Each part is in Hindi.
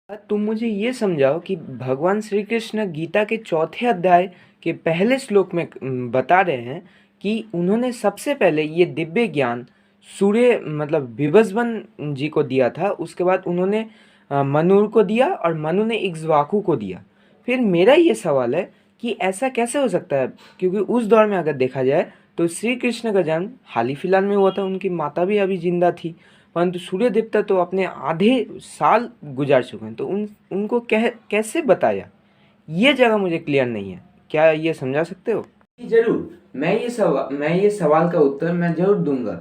तुम मुझे ये समझाओ कि भगवान श्री कृष्ण गीता के चौथे अध्याय के पहले श्लोक में बता रहे हैं कि उन्होंने सबसे पहले ये दिव्य ज्ञान सूर्य मतलब विवस्वन जी को दिया था। उसके बाद उन्होंने मनु को दिया और मनु ने इक्ष्वाकु को दिया। फिर मेरा ये सवाल है कि ऐसा कैसे हो सकता है, क्योंकि उस दौर में अगर देखा जाए तो श्री कृष्ण का जन्म हाल ही फिलहाल में हुआ था, उनकी माता भी अभी जिंदा थी, परंतु सूर्य देवता तो अपने आधे साल गुजार चुके हैं। तो उनको कैसे बताया, ये जगह मुझे क्लियर नहीं है। क्या ये समझा सकते हो? जी जरूर, मैं ये सवाल का उत्तर मैं जरूर दूंगा,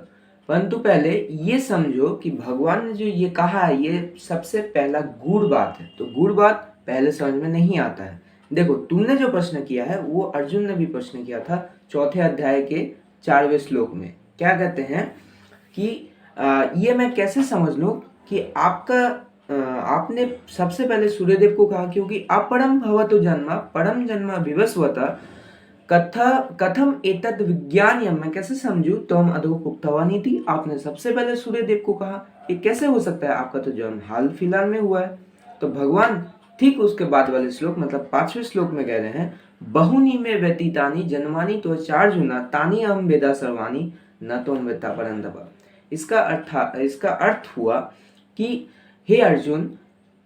परंतु पहले ये समझो कि भगवान ने जो ये कहा है ये सबसे पहला गूढ़ बात है, तो गूढ़ बात पहले समझ में नहीं आता है। देखो, तुमने जो प्रश्न किया है वो अर्जुन ने भी प्रश्न किया था चौथे अध्याय के 4वें श्लोक में। क्या कहते हैं कि ये मैं कैसे समझ लूँ कि आपने सबसे पहले सूर्यदेव को कहा, क्योंकि अपरम भवतु जन्म परम जन्म विवस्वता कथम एतद विज्ञानयम, मैं कैसे समझूं तुम अधो उक्तवानी थी, आपने सबसे पहले सूर्यदेव को कहा, ये कैसे हो सकता है? आपका तो जन्म हाल फिलहाल में हुआ है। तो भगवान ठीक उसके बाद वाले श्लोक मतलब 5वें श्लोक में कह रहे हैं, बहुनी में व्यतीतानी जन्मानी तो चार्जुना तानी अहम वेदा सर्वाणी न तो वेत्ता परंतप। इसका अर्थ हुआ कि हे अर्जुन,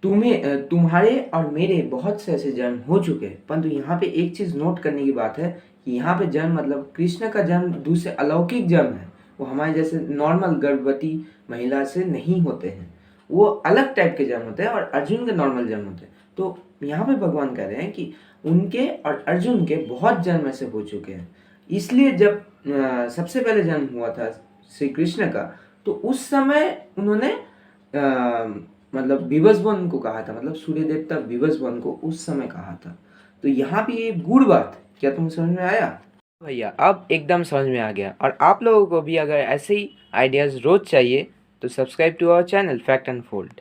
तुम्हारे और मेरे बहुत से ऐसे जन्म हो चुके हैं, परंतु यहाँ पे एक चीज नोट करने की बात है कि यहाँ पे जन्म मतलब कृष्ण का जन्म दूसरे अलौकिक जन्म है। वो हमारे जैसे नॉर्मल गर्भवती महिला से नहीं होते हैं, वो अलग टाइप के जन्म होते हैं और अर्जुन के नॉर्मल जन्म होते हैं। तो यहाँ पे भगवान कह रहे हैं कि उनके और अर्जुन के बहुत जन्म ऐसे हो चुके हैं, इसलिए जब सबसे पहले जन्म हुआ था श्री कृष्ण का, तो उस समय उन्होंने मतलब विवस्वन को कहा था, मतलब सूर्य देवता विवस्वन को उस समय कहा था। तो यहाँ पे ये गूढ़ बात क्या तुम समझ में आया? भैया अब एकदम समझ में आ गया। और आप लोगों को भी अगर ऐसे ही आइडियाज़ रोज चाहिए तो subscribe to our channel Fact and fold.